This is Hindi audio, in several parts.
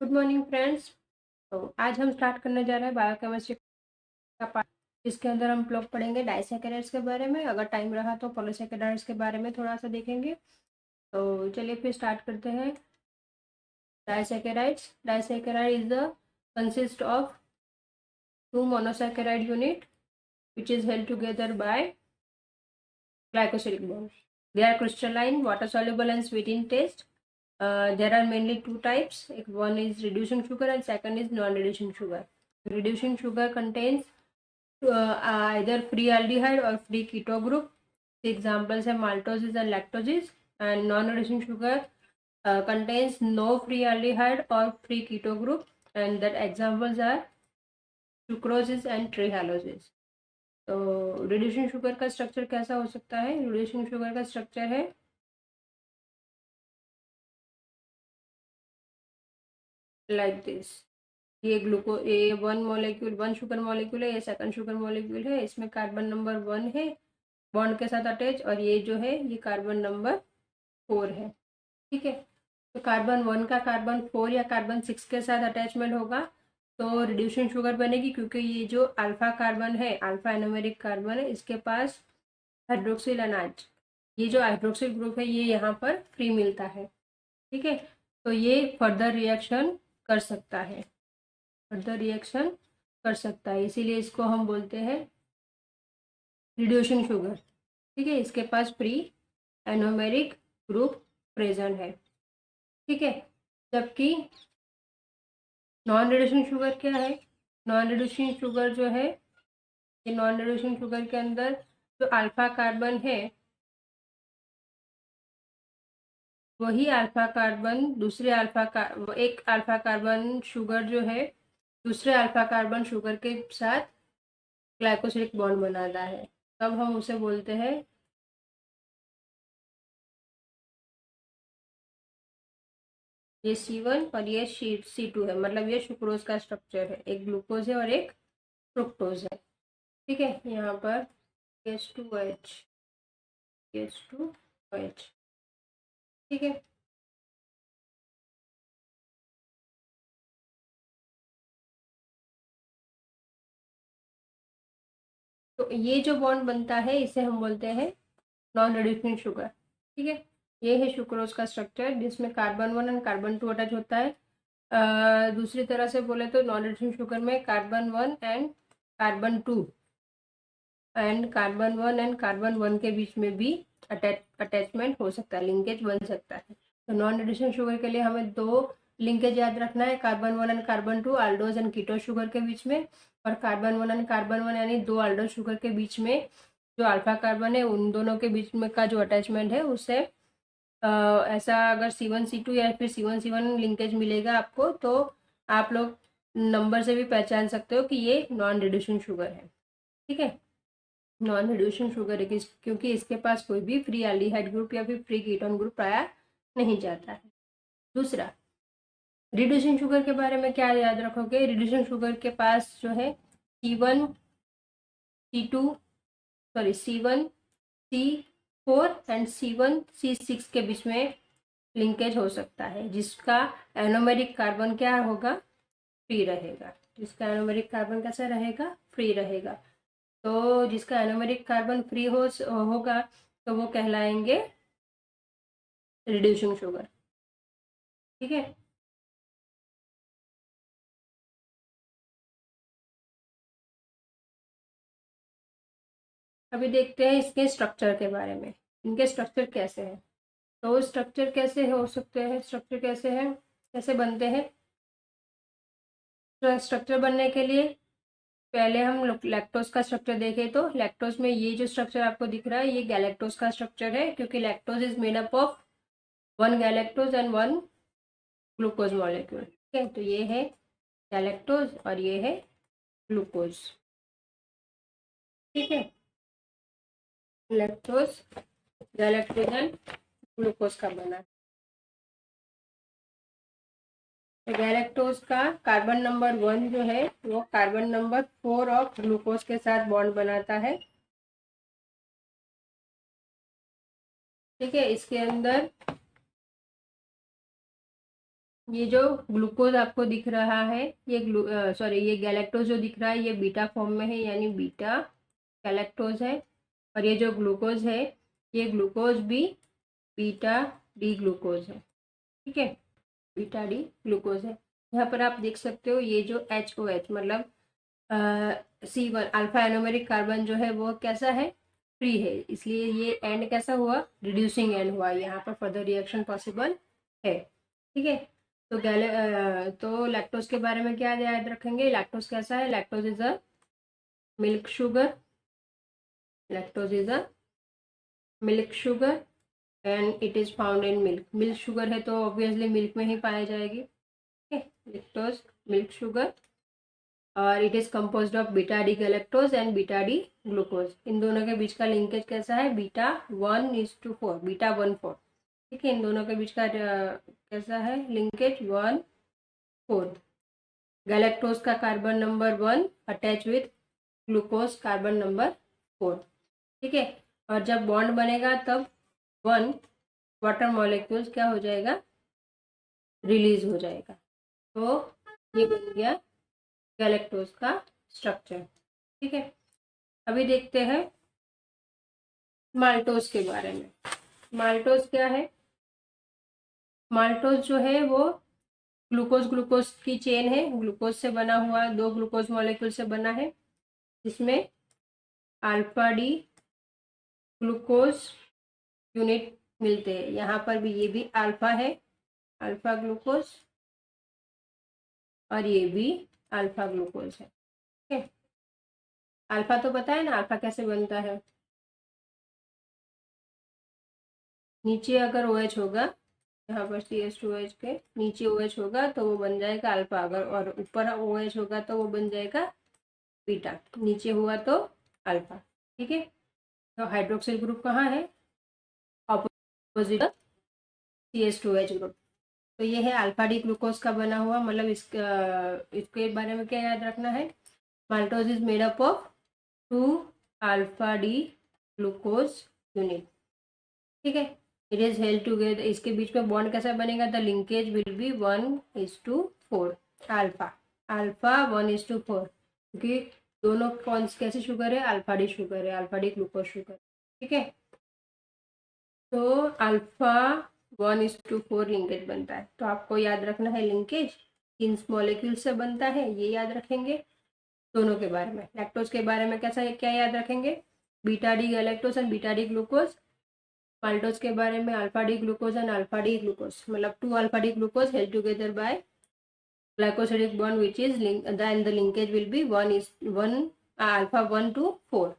Good morning friends. तो आज हम स्टार्ट करने जा रहे हैं बायोकेमिस्ट्री का पार्ट, जिसके अंदर हम लोग पढ़ेंगे डाइसैकेराइड्स के बारे में। अगर टाइम रहा तो पॉलीसैकेराइड्स के बारे में थोड़ा सा देखेंगे। तो चलिए फिर स्टार्ट करते हैं। Disaccharide is the consist of two monosaccharide unit which is held together by glycosidic bonds. They are crystalline, water soluble and sweet in taste. There are mainly two types. One is reducing sugar and second is non-reducing sugar. Reducing sugar contains either free aldehyde or free keto group. The examples are maltoses and lactoses. And non-reducing sugar contains no free aldehyde or free keto group, and that examples are sucroses and trehaloses. तो रिड्यूसिंग शुगर का स्ट्रक्चर कैसा हो सकता है? रिड्यूसिंग शुगर का स्ट्रक्चर है लाइक दिस। ये one molecule, one sugar molecule है, ये सेकंड शुगर मॉलिक्यूल है, इसमें कार्बन नंबर 1 है बॉन्ड के साथ अटैच, और ये जो है ये कार्बन नंबर 4 है। ठीक है, तो कार्बन 1 का कार्बन 4 या कार्बन 6 के साथ अटैचमेंट होगा तो रिड्यूसिंग शुगर बनेगी, क्योंकि ये जो अल्फा कार्बन है, अल्फा एनोमेरिक कार्बन है, इसके पास हाइड्रोक्सिल अनाज, ये जो हाइड्रोक्सिल ग्रुप है ये यहाँ पर फ्री मिलता है। ठीक है, तो ये फर्दर रिएक्शन कर सकता है, इसीलिए इसको हम बोलते हैं रिड्यूसिंग शुगर। ठीक है, इसके पास फ्री एनोमेरिक ग्रुप प्रेजेंट है। ठीक है, जबकि नॉन रिड्यूसिंग शुगर क्या है? नॉन रिड्यूसिंग शुगर जो है, ये नॉन रिड्यूसिंग शुगर के अंदर जो अल्फा कार्बन है, वही अल्फा कार्बन दूसरे एक अल्फा कार्बन शुगर जो है दूसरे अल्फा कार्बन शुगर के साथ ग्लाइकोसिडिक बॉन्ड बनाता है, तब हम उसे बोलते हैं ये C1 और ये C2 है। मतलब ये सुक्रोज का स्ट्रक्चर है, एक ग्लूकोज है और एक फ्रुक्टोज है। ठीक है, यहाँ पर H2OH, H2OH। ठीक है, तो ये जो बॉन्ड बनता है इसे हम बोलते हैं नॉन रिड्यूसिंग शुगर। ठीक है, ये है सुक्रोज का स्ट्रक्चर, जिसमें कार्बन 1 एंड कार्बन 2 अटैच होता है। दूसरी तरह से बोले तो नॉन रिड्यूसिंग शुगर में carbon 1 and carbon 2 and carbon 1 के बीच में भी अटैचमेंट हो सकता है, लिंकेज बन सकता है। तो नॉन रिड्यूसिंग शुगर के लिए हमें दो लिंकेज याद रखना है, carbon 1 and carbon 2 aldose and keto sugar के बीच में, और कार्बन 1 एंड कार्बन 1 यानी दो आल्डोज शुगर के बीच में जो अल्फा कार्बन है उन दोनों के बीच में का जो अटैचमेंट है उससे ऐसा अगर C1 C2 या फिर C1C1 लिंकेज मिलेगा आपको, तो आप लोग नंबर से भी पहचान सकते हो कि ये नॉन रिड्यूसिंग शुगर है। ठीक है, नॉन रिड्यूसिंग शुगर है क्योंकि इसके पास कोई भी फ्री एल्डिहाइड ग्रुप या फिर फ्री कीटोन ग्रुप पाया नहीं जाता है। दूसरा, रिड्यूसिंग शुगर के बारे में क्या याद रखोगे? रिड्यूसिंग शुगर के पास जो है C1 C2 sorry C1 C4 and C1 C6 के बीच में लिंकेज हो सकता है, जिसका एनोमेरिक कार्बन क्या होगा? फ्री रहेगा। जिसका एनोमेरिक कार्बन कैसा रहेगा? फ्री रहेगा। तो जिसका एनोमेरिक कार्बन फ्री होगा तो वो कहलाएंगे रिड्यूसिंग शुगर। ठीक है, अभी देखते हैं इसके स्ट्रक्चर के बारे में, इनके स्ट्रक्चर कैसे हैं। तो स्ट्रक्चर कैसे हो सकते हैं, स्ट्रक्चर कैसे हैं, कैसे बनते हैं? तो स्ट्रक्चर बनने के लिए पहले हम लोग लैक्टोज का स्ट्रक्चर देखें, तो लैक्टोज में ये जो स्ट्रक्चर आपको दिख रहा है ये गैलेक्टोज का स्ट्रक्चर है, क्योंकि lactose is made up of 1 galactose and 1 glucose molecule. ठीक है, तो ये है गैलेक्टोज और ये है ग्लूकोज। ठीक है, लैक्टोज गैलेक्टोज एंड ग्लूकोज का बना। तो गैलेक्टोज का कार्बन नंबर 1 जो है वो कार्बन नंबर 4 ऑफ ग्लूकोज के साथ बॉन्ड बनाता है। ठीक है, इसके अंदर ये जो ग्लूकोज आपको दिख रहा है, ये ये गैलेक्टोज जो दिख रहा है ये बीटा फॉर्म में है, यानी बीटा गैलेक्टोज है। और ये जो ग्लूकोज है ये ग्लूकोज भी बीटा डी ग्लूकोज है। ठीक है, बीटा डी ग्लूकोज है। यहाँ पर आप देख सकते हो ये जो HOH मतलब C1 अल्फा एनोमेरिक कार्बन जो है वो कैसा है, फ्री है, इसलिए ये एंड कैसा हुआ, रिड्यूसिंग एंड हुआ। यहाँ पर फर्दर रिएक्शन पॉसिबल है। ठीक है, तो लैक्टोज के बारे में क्या याद रखेंगे, लैक्टोज कैसा है, lactose is a milk sugar, lactose is a milk sugar and it is found in milk. Milk sugar है तो ऑब्वियसली मिल्क में ही पाई जाएगी। लैक्टोज मिल्क शुगर, और it is composed of beta D galactose and beta D glucose. इन दोनों के बीच का लिंकेज कैसा है, बीटा 1:4, बीटा 1:4। ठीक है, इन दोनों के बीच का कैसा है लिंकेज 1:4। गैलेक्टोज का carbon number 1 attach with glucose carbon number 4। ठीक है, और जब बॉन्ड बनेगा तब 1 वाटर मॉलिक्यूल्स क्या हो जाएगा, रिलीज हो जाएगा। तो ये बन गया गैलेक्टोज का स्ट्रक्चर। ठीक है, अभी देखते हैं माल्टोज के बारे में। माल्टोज क्या है, माल्टोज जो है वो ग्लूकोज ग्लूकोज की चेन है, ग्लूकोज से बना हुआ, 2 ग्लूकोज मॉलिक्यूल से बना है, जिसमें अल्फा डी ग्लूकोज यूनिट मिलते हैं। यहाँ पर भी ये भी अल्फा है, अल्फा ग्लूकोज, और ये भी अल्फा ग्लूकोज है। ठीक है, अल्फा तो पता है ना अल्फा कैसे बनता है, नीचे अगर OH होगा, यहाँ पर CH2OH के नीचे OH होगा तो वो बन जाएगा अल्फा, अगर और ऊपर OH होगा तो वो बन जाएगा बीटा, नीचे हुआ तो अल्फा। ठीक है, तो हाइड्रोक्सिल ग्रुप कहाँ है, ऑपोजिट CH2OH ग्रुप। तो ये है अल्फा डी ग्लूकोज का बना हुआ, मतलब इसके बारे में क्या याद रखना है, maltose is made up of 2 alpha D glucose unit. ठीक है, इट इज हेल्ड टुगेदर, इसके बीच में बॉन्ड कैसा बनेगा, the linkage will be 1:4, alpha alpha 1:4, क्योंकि दोनों कौन कैसी शुगर है, अल्फा डी शुगर है, अल्फा डी ग्लूकोज शुगर। ठीक है, तो अल्फा 1:4 लिंकेज बनता है। तो आपको याद रखना है लिंकेज किन मॉलिक्यूल से बनता है, ये याद रखेंगे। दोनों के बारे में, लैक्टोज के बारे में कैसा है, क्या याद रखेंगे, beta D galactose and beta D glucose. Maltose के बारे में alpha D glucose and alpha D glucose, मतलब 2 alpha D glucose held together bye glycosidic bond which is then the linkage will be 1 alpha 1 to 4।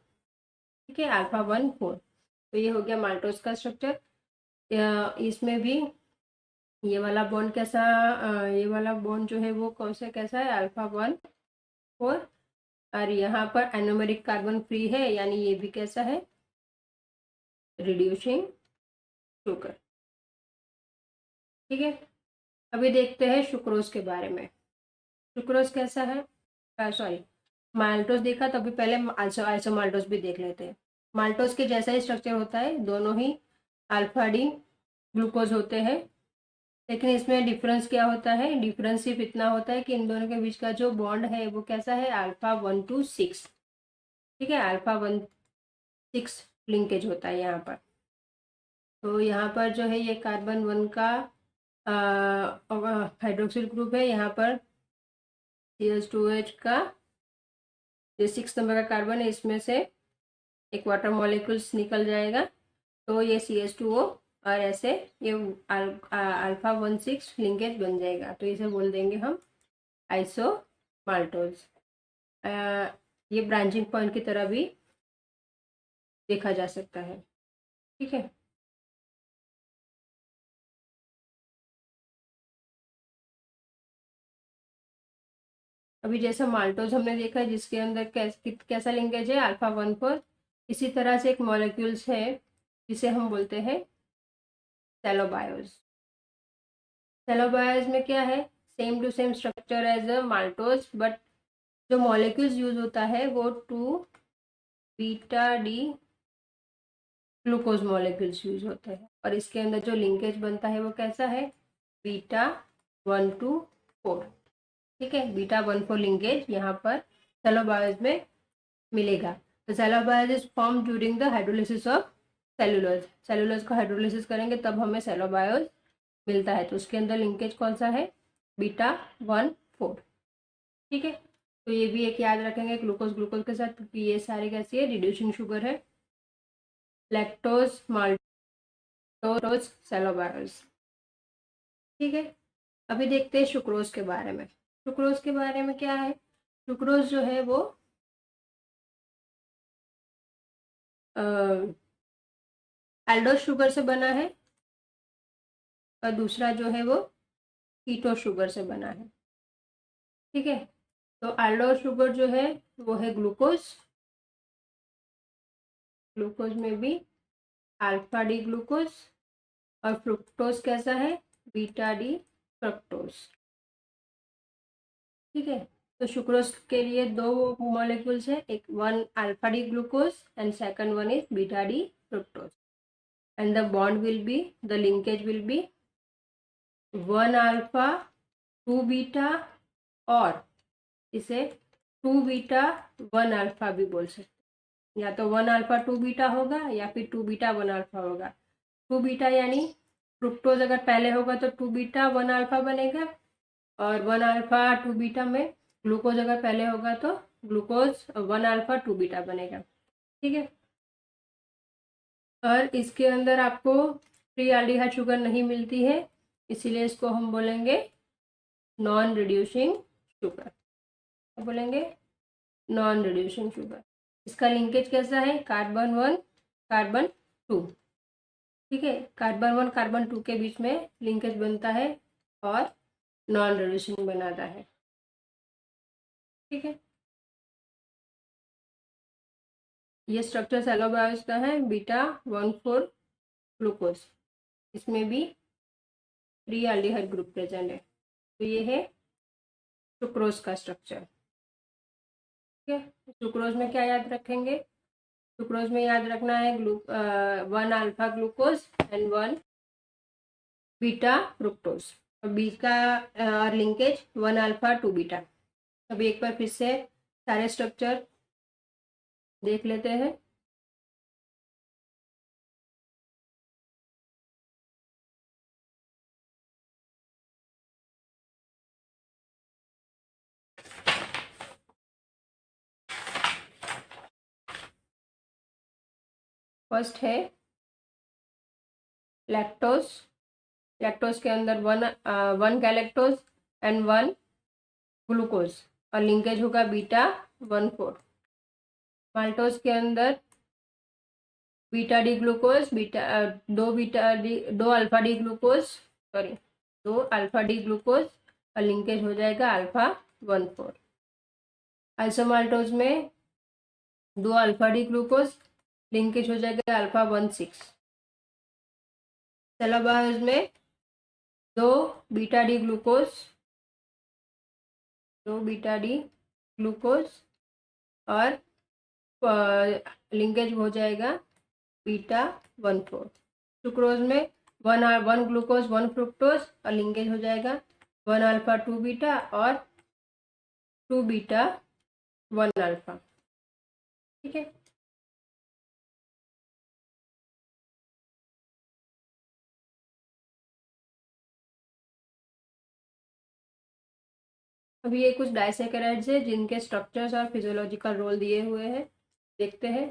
ठीक है, अल्फा 1 4। तो ये हो गया माल्टोज का स्ट्रक्चर। इसमें भी ये वाला बॉन्ड कैसा, ये वाला बॉन्ड जो है वो कौन सा कैसा है, अल्फा 1 4, और यहाँ पर एनोमेरिक कार्बन फ्री है, यानी ये भी कैसा है, रिड्यूसिंग शुगर। ठीक है, अभी देखते हैं सुक्रोज के बारे में। सुक्रोज कैसा है, सॉरी माल्टोज देखा तो अभी पहले आइसो माल्टोज भी देख लेते हैं। माल्टोज के जैसा ही स्ट्रक्चर होता है, दोनों ही अल्फा डी ग्लूकोज होते हैं, लेकिन इसमें डिफरेंस क्या होता है, डिफरेंस सिर्फ इतना होता है कि इन दोनों के बीच का जो बॉन्ड है वो कैसा है, अल्फा 1 to 6। ठीक है, अल्फा 1:6 लिंकेज होता है यहाँ पर। तो यहाँ पर जो है ये कार्बन 1 का हाइड्रोक्सिल ग्रुप है, यहाँ पर CH2OH का जो 6 नंबर का कार्बन है, इसमें से एक वाटर मॉलिक्यूल्स निकल जाएगा, तो ये CH2O और ऐसे ये अल्फा 1:6 लिंकेज बन जाएगा, तो इसे बोल देंगे हम आइसो माल्टोज। ये ब्रांचिंग पॉइंट की तरह भी देखा जा सकता है। ठीक है, अभी जैसा माल्टोज हमने देखा है जिसके अंदर कैसा लिंकेज है, अल्फा 1 4, इसी तरह से एक मॉलिक्यूल्स है जिसे हम बोलते हैं सेलोबायोज। सेलोबायोज में क्या है, same to same structure as a maltose, but जो मॉलिक्यूल्स यूज होता है वो 2 beta D glucose molecules use होते हैं, और इसके अंदर जो लिंकेज बनता है वो कैसा है, बीटा 1 to 4, ठीक है। बीटा 1,4 लिंकेज यहाँ पर सेलोबायोस में मिलेगा। तो cellobiose is form during the hydrolysis of cellulose. Cellulose को हाइड्रोलिसिस करेंगे तब हमें सेलोबायोस मिलता है। तो उसके अंदर लिंकेज कौन सा है? बीटा 1,4, ठीक है। तो ये भी एक याद रखेंगे ग्लूकोज ग्लूकोज के साथ, क्योंकि ये सारी कैसी है? रिड्यूसिंग शुगर है। लैक्टोज, माल्टोज, सेलोबायोस, ठीक है। अभी देखते हैं सुक्रोज के बारे में। सुक्रोज के बारे में क्या है? सुक्रोज जो है वो एल्डोज शुगर से बना है और दूसरा जो है वो कीटो शुगर से बना है, ठीक है। तो एल्डोज शुगर जो है वो है ग्लूकोज। ग्लूकोज में भी अल्फा डी ग्लूकोज, और फ्रुक्टोज कैसा है? बीटा डी फ्रक्टोज, ठीक है। तो सुक्रोज के लिए दो मॉलिक्यूल्स है, एक one alpha D glucose and second one is beta D fructose, and the bond will be, the linkage will be 1 alpha 2 beta, और इसे 2 बीटा 1 अल्फा भी बोल सकते हैं। या तो 1 अल्फा 2 बीटा होगा या फिर 2 बीटा 1 अल्फा होगा। 2 बीटा यानी फ्रुक्टोज अगर पहले होगा तो 2 बीटा 1 अल्फा बनेगा, और 1 अल्फा 2 बीटा में ग्लूकोज अगर पहले होगा तो ग्लूकोज 1 अल्फा 2 बीटा बनेगा, ठीक है। और इसके अंदर आपको फ्री एल्डिहाइड शुगर नहीं मिलती है, इसीलिए इसको हम बोलेंगे नॉन रिड्यूसिंग शुगर। क्या बोलेंगे? Non reducing sugar. इसका लिंकेज कैसा है? कार्बन 1 कार्बन 2, ठीक है। कार्बन 1 कार्बन 2 के बीच में लिंकेज बनता है और नॉन रिड्यूसिंग बनाता है, ठीक है। ये स्ट्रक्चर सेलोबायोस का है, बीटा 1,4 ग्लूकोज, इसमें भी फ्री एल्डिहाइड ग्रुप प्रेजेंट है। तो ये है सुक्रोज का स्ट्रक्चर, ठीक है। सुक्रोज में क्या याद रखेंगे? सुक्रोज में याद रखना है 1 alpha glucose and 1 beta fructose, और बीच का लिंकेज 1 अल्फा 2 बीटा। अभी एक बार फिर से सारे स्ट्रक्चर देख लेते हैं। फर्स्ट है लैक्टोज। लैक्टोज के अंदर 1 गैलेक्टोज एंड 1 ग्लूकोज, और लिंकेज होगा बीटा 1,4। माल्टोज के अंदर बीटा डी ग्लूकोज, दो alpha D glucose, sorry 2 alpha D glucose, और लिंकेज हो जाएगा अल्फा 1,4। आइसोमाल्टोज में 2 अल्फा डी ग्लूकोज, लिंकेज हो जाएगा अल्फा 1,6। सेलोबायोस में 2 beta D glucose, 2 beta D glucose, और लिंकेज हो जाएगा बीटा 1,4। सुक्रोज में 1 ग्लूकोज 1 फ्रुक्टोज, और लिंकेज हो जाएगा 1 अल्फा 2 बीटा और 2 बीटा 1 अल्फा, ठीक है। अभी ये कुछ डाइसैकेराइड्स है जिनके स्ट्रक्चर्स और फिजियोलॉजिकल रोल दिए हुए हैं, देखते हैं।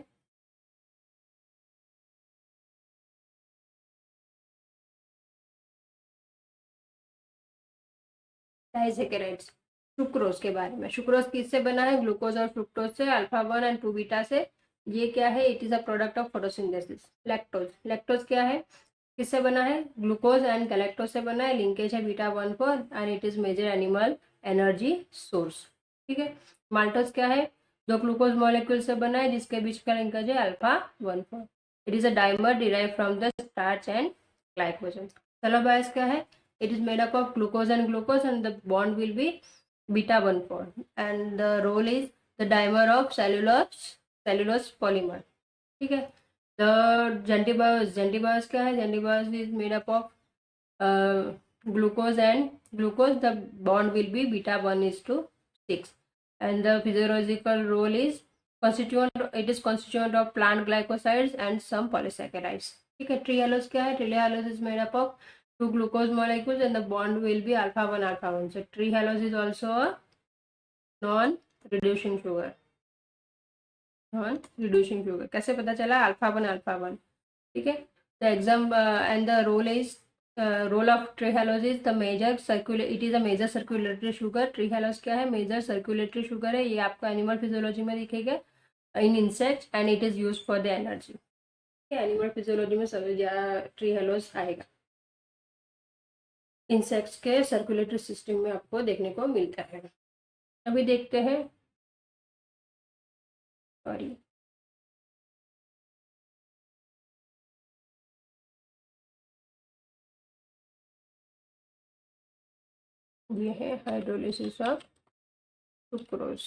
डाइसैकेराइड्स सुक्रोज के बारे में। सुक्रोज किससे बना है? ग्लूकोज और फ्रुक्टोज से, अल्फा 1 एंड 2 बीटा से। ये क्या है? It is a product of photosynthesis. Lactose, lactose क्या है? किससे बना है? ग्लूकोज एंड गैलेक्टोज से बना है, लिंकेज है beta 1,4 and it is major animal energy source, ठीक है। माल्टोज क्या है? 2 ग्लूकोज मॉलिक्यूल से बना है जिसके बीच का लिंकेज है alpha 1,4। It is a dimer derive from the starch and glycogen. Cellobiose क्या है? It is made up of glucose and the bond will be beta 1,4, and the role is the dimer of cellulose polymer, ठीक है। The Gentibiose क्या है? Gentibiose is made up of glucose, the bond will be beta 1:6, and the physiological role is constituent of plant glycosides and some polysaccharides. ठीक है, trehalose क्या है? trehalose is made up of 2 glucose molecules and the bond will be alpha 1. So trehalose is also a non-reducing sugar. कैसे पता चला? alpha 1. ठीक है, the exam and the role of trehalose is the it is a major circulatory sugar. trehalose क्या है? major circulatory sugar है. ये आपको एनिमल फिजियोलॉजी में दिखेगा in insects and it is used for the energy. Animal physiology में सब trehalose आएगा, इंसेक्ट्स के सर्कुलेटरी सिस्टम में आपको देखने को मिलता है. अभी देखते हैं, सॉरी, ये है हाइड्रोलिसिस ऑफ सुक्रोज.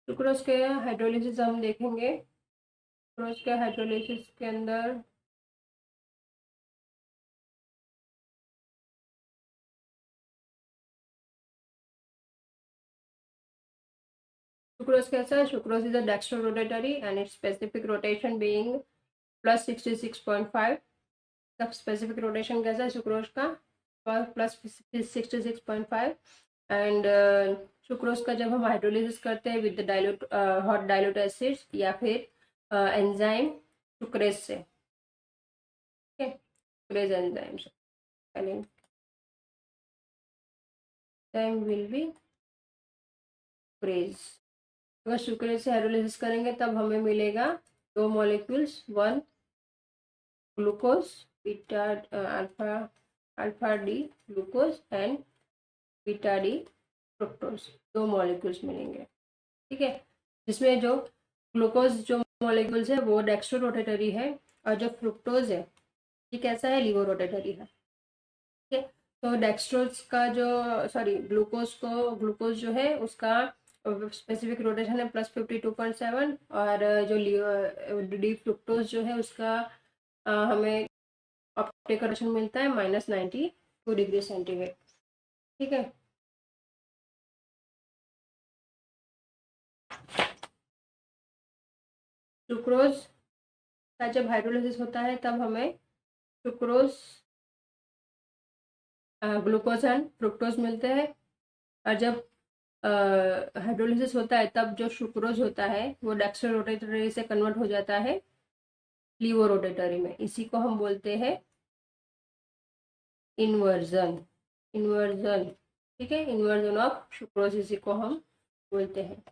सुक्रोज के हाइड्रोलिसिस हम देखेंगे. सुक्रोज के हाइड्रोलिसिस के अंदर सुक्रोज कैसा है? Sucrose is a dextrorotatory and its specific rotation being plus 66.5. तब स्पेसिफिक रोटेशन कैसा है सुक्रोज का? प्लस 66.5. एंड सुक्रोज का जब हम हाइड्रोलिसिस करते हैं with dilute hot dilute acids या फिर एंजाइम सुक्रेज से, ठीक है, सुक्रेज एंजाइम से विल बी सुक्रेज. अगर सुक्रेज से हाइड्रोलिसिस करेंगे तब हमें मिलेगा 2 molecules, 1 glucose beta alpha D glucose and beta D fructose, 2 molecules मिलेंगे. ठीक है, जिसमें जो ग्लूकोज जो मॉलिक्यूल्स है वो डेक्स्ट्रोरोटेटरी है और जो फ्रुक्टोज है ये कैसा है? लीवो रोटेटरी है. ठीक है, तो डेक्स्ट्रोज का जो ग्लूकोज जो है उसका स्पेसिफिक रोटेशन है प्लस 52.7 और जो डी फ्रुक्टोज जो है उसका हमें ऑप्टिकल रोटेशन मिलता है -92 डिग्री सेंटीग्रेड. ठीक है, सुक्रोज का जब हाइड्रोलिसिस होता है तब हमें सुक्रोज ग्लूकोज एंड फ्रुक्टोज मिलते हैं और जब हाइड्रोलिसिस होता है तब जो सुक्रोज होता है वो डेक्स्ट्रोरोटेटरी से कन्वर्ट हो जाता है लीवो रोटेटरी में. इसी को हम बोलते हैं इन्वर्जन. ठीक है, इन्वर्जन ऑफ सुक्रोज इसी को हम बोलते हैं.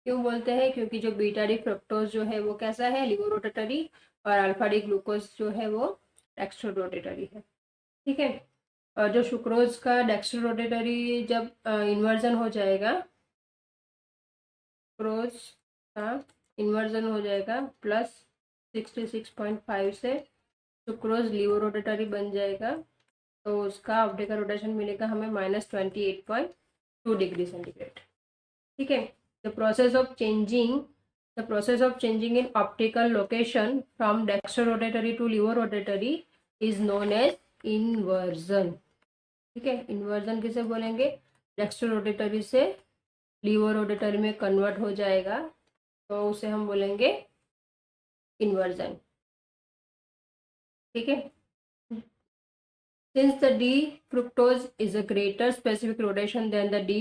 क्यों बोलते हैं? क्योंकि जो बीटा डी फ्रुक्टोज जो है वो कैसा है? लीवो रोटेटरी और अल्फा डी ग्लूकोज जो है वो डेक्स्ट्रोरोटेटरी है. ठीक है, और जो सुक्रोज का डेक्स्ट्रोरोटेटरी जब इन्वर्जन हो जाएगा, सुक्रोज का इन्वर्जन हो जाएगा प्लस 66.5 से सुक्रोज लीवो रोटेटरी बन जाएगा, तो उसका ऑप्टिकल रोटेशन मिलेगा हमें -28.2 डिग्री सेंटीग्रेड. ठीक है, the process of changing in optical location from dextrorotatory to levorotatory is known as inversion. ठीक है, इन्वर्जन किसे बोलेंगे? डेक्स्ट्रोरोटेटरी से लीवोरोटेटरी में कन्वर्ट हो जाएगा तो उसे हम बोलेंगे इन्वर्जन. ठीक है, since the D fructose is a greater specific rotation than the D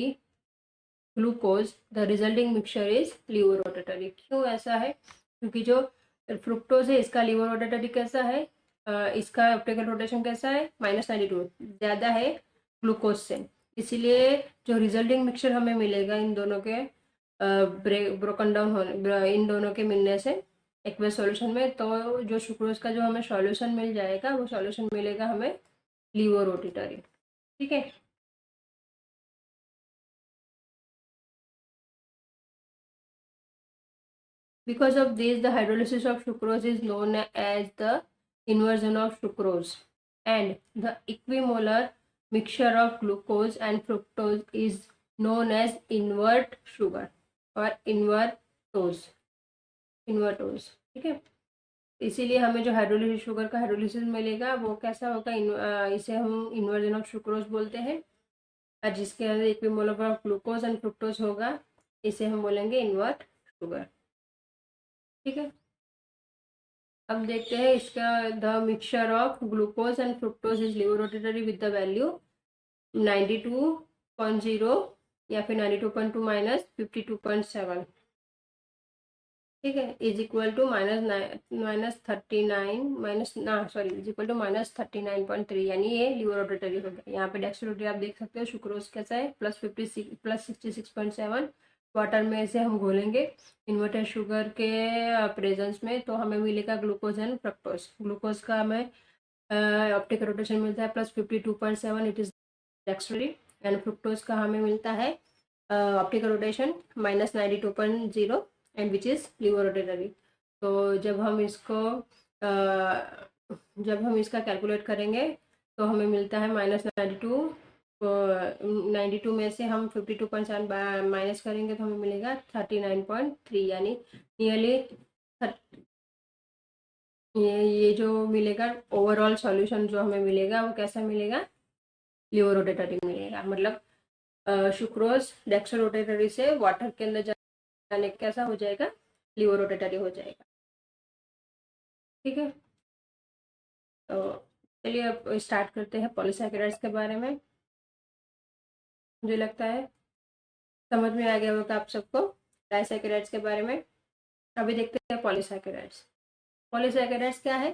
glucose, the resulting mixture is levorotatory. क्यों ऐसा है? क्योंकि जो फ्रुक्टोज है इसका लीवोरोटेटरी कैसा है? इसका ऑप्टिकल रोटेशन कैसा है? -92 ज़्यादा है ग्लूकोज से. इसीलिए जो रिजल्टिंग मिक्सचर हमें मिलेगा इन दोनों के ब्रोकन डाउन होने, इन दोनों के मिलने से एक्वेस सॉल्यूशन में, तो जो सुक्रोज का जो हमें सॉल्यूशन मिल जाएगा वो सॉल्यूशन मिलेगा हमें लीवोरोटेटरी. ठीक है, because of this the hydrolysis of sucrose is known as the inversion of sucrose, and the equimolar mixture of glucose and fructose is known as invert sugar or invertose. ठीक है, इसीलिए हमें जो हाइड्रोलिसिस शुगर का हाइड्रोलिसिस मिलेगा वो कैसा होगा, इसे हम इन्वर्जन ऑफ सुक्रोज बोलते हैं। और जिसके अंदर equimolar of glucose and fructose होगा, इसे हम बोलेंगे इन्वर्ट शुगर। ठीक है, अब देखते हैं इसका, the mixture of glucose and fructose is levorotatory with the value 92.0 या फिर 92.2 माइनस 52.7। ठीक है, इज इक्वल टू -39.3, यानी ये लिवोरोटेटरी हो गया। यहाँ पे डेक्स्ट्रोरोटेटरी आप देख सकते हो, सुक्रोज कैसा है +66.7। वाटर में से हम घोलेंगे इन्वर्टेड शुगर के प्रेजेंस में, तो हमें मिलेगा ग्लूकोज एंड फ्रक्टोज। ग्लूकोज का हमें ऑप्टिकल रोटेशन मिलता है +52.7, it is dextrorotatory. And fructose का हमें मिलता है optical rotation -92.0 and which is levorotatory. तो जब हम इसका कैलकुलेट करेंगे तो हमें मिलता है -92 में से हम 52.7 माइनस करेंगे तो हमें मिलेगा 39.3, यानी नियरली ये जो मिलेगा ओवरऑल सॉल्यूशन जो हमें मिलेगा वो कैसा मिलेगा, लिवोरोटेटरी मिलेगा। मतलब सुक्रोज डेक्स्ट्रोरोटेटरी से वाटर के अंदर जाने कैसा हो जाएगा, लिवोरोटेटरी हो जाएगा। ठीक है, तो चलिए अब स्टार्ट करते हैं पॉलीसैकेराइड्स के बारे में। मुझे लगता है समझ में आ गया होगा आप सबको डाइसैकेराइड्स के बारे में। अभी देखते हैं पॉलीसैकेराइड्स। पॉलीसैकेराइड्स क्या है?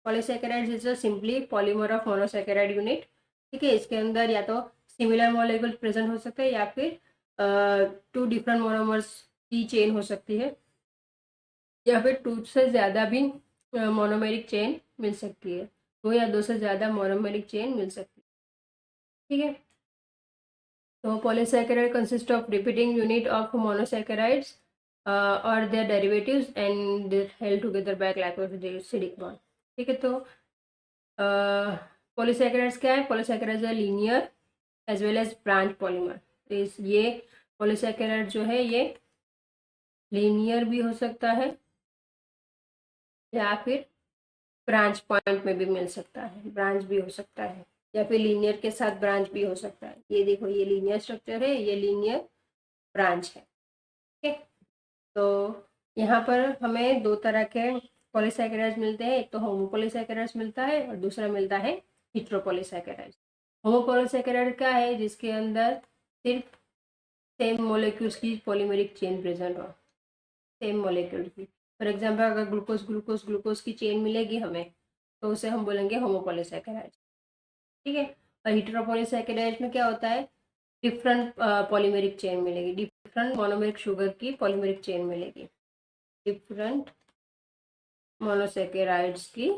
Polysaccharides is a simply polymer of monosaccharide unit. ठीक है, इसके अंदर या तो सिमिलर मॉलिक्यूल प्रेजेंट हो सकते हैं या फिर 2 डिफरेंट मोनोमर्स की चेन हो सकती है, या फिर 2 से ज़्यादा भी मोनोमेरिक चेन मिल सकती है। 2 या 2 से ज़्यादा मोनोमेरिक चेन मिल सकती है। ठीक है, तो polysaccharide consist of repeating unit of monosaccharides और their derivatives and they held together by glycosidic bond. ठीक है, तो पॉलीसैकेराइड्स क्या है? Polysaccharides are linear as well as branch polymer. ये पॉलीसैकेराइड जो है ये लीनियर भी हो सकता है या फिर ब्रांच पॉइंट में भी मिल सकता है, ब्रांच भी हो सकता है, या फिर लीनियर के साथ ब्रांच भी हो सकता है। ये देखो, ये लीनियर स्ट्रक्चर है, ये लीनियर ब्रांच है। ठीक है, तो यहाँ पर हमें 2 तरह के पॉलीसैकेराइड्स मिलते हैं। एक तो होमोपॉलीसैकेराइड्स मिलता है और दूसरा मिलता है हेटेरोपॉलीसैकेराइड्स। होमोपॉलीसैकेराइड क्या है? जिसके अंदर सिर्फ सेम मोलिक्यूल्स की पॉलीमेरिक चेन प्रेजेंट हो, सेम मोलिक्यूल की। फॉर एग्जाम्पल, अगर ग्लूकोज ग्लूकोज ग्लूकोज की चेन मिलेगी हमें, तो उसे हम बोलेंगे होमोपॉलीसैकेराइड। ठीक है, और हेटेरोपॉलीसैकेराइड में क्या होता है, डिफरेंट पॉलीमेरिक चेन मिलेगी, डिफरेंट मोनोमेरिक शुगर की पॉलीमेरिक चेन मिलेगी, डिफरेंट मोनोसैकेराइड्स की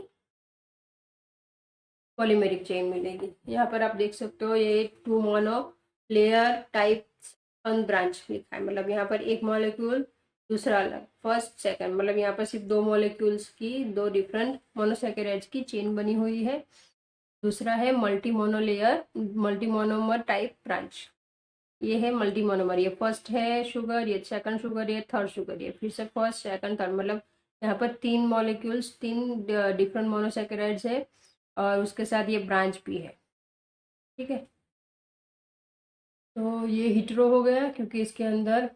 पॉलीमेरिक चेन मिलेगी। यहाँ पर आप देख सकते हो, ये 2 मोनो लेयर टाइप्स अनब्रांच लिखा है। मतलब यहाँ पर एक मॉलिक्यूल, दूसरा अलग, फर्स्ट सेकंड, मतलब यहाँ पर सिर्फ 2 मॉलिक्यूल्स की 2 डिफरेंट मोनोसैकेराइड्स की चेन बनी हुई है। दूसरा है multi monolayer, multi monomer type branch. ये है मल्टी मोनोमर, ये फर्स्ट है शुगर, ये सेकंड शुगर, ये थर्ड शुगर, ये फिर से फर्स्ट सेकंड थर्ड। मतलब यहाँ पर 3 मॉलिक्यूल्स, 3 डिफरेंट मोनोसैकेराइड्स है और उसके साथ ये ब्रांच भी है। ठीक है, तो ये हिट्रो हो गया क्योंकि इसके अंदर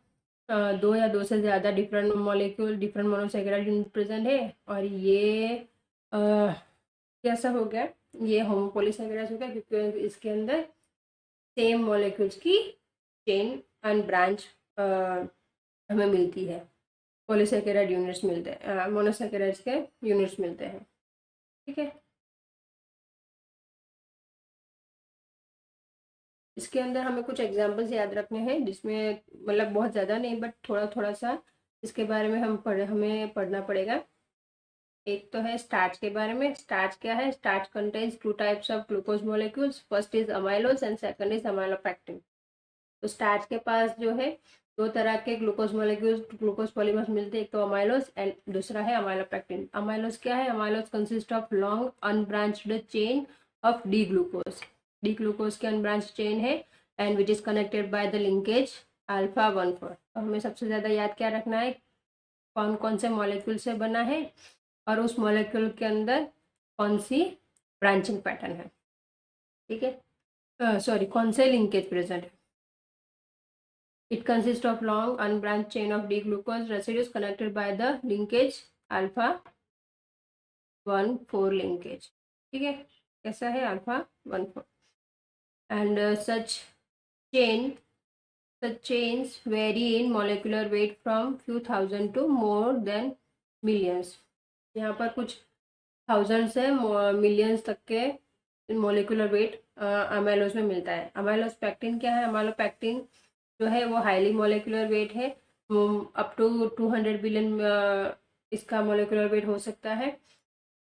2 या 2 से ज़्यादा different molecule, different monosaccharide unit present है। और ये कैसा हो गया, ये होमोपॉलीसैकेराइड हो गया क्योंकि इसके अंदर सेम मॉलिक्यूल्स की चेन एंड ब्रांच हमें मिलती है, पॉलीसैकेराइड यूनिट्स मिलते हैं, मोनोसैकेराइड्स के यूनिट्स मिलते हैं। ठीक है, इसके अंदर हमें कुछ एग्जांपल्स याद रखने हैं, जिसमें मतलब बहुत ज़्यादा नहीं बट थोड़ा थोड़ा सा इसके बारे में हमें पढ़ना पड़ेगा। एक तो है स्टार्च के बारे में। स्टार्च क्या है? Starch contains 2 types of glucose molecules, first is amylose and second is amylopectin. तो स्टार्च के पास जो है 2 तरह के ग्लूकोज मॉलिक्यूल्स, ग्लूकोज पॉलीमर्स मिलते हैं, एक तो अमाइलोज एंड दूसरा है अमाइलोपेक्टिन। अमाइलोज क्या है? Amylose consist of long unbranched chain of D glucose. D glucose की अनब्रांच चेन है and which is connected by the linkage alpha 1,4। तो हमें सबसे ज़्यादा याद क्या रखना है, कौन कौन से मॉलिक्यूल से बना है? और उस मॉलिक्यूल के अंदर कौन सी ब्रांचिंग पैटर्न है, ठीक है, सॉरी कौन से लिंकेज प्रेजेंट है। It consist of long unbranch chain of D glucose residues connected by the linkage alpha 1,4 linkage, ठीक है, कैसा है alpha 1,4 and chain such chains vary in molecular weight from few thousand to more than millions। यहाँ पर कुछ थाउजेंड से मिलियंस तक के मोलिकुलर वेट अमाइलोज में मिलता है। अमाइलोज पैक्टिन क्या है, अमाइलोपैक्टिन जो है वो हाईली मोलिकुलर वेट है, अप टू 200 बिलियन इसका मोलिकुलर वेट हो सकता है,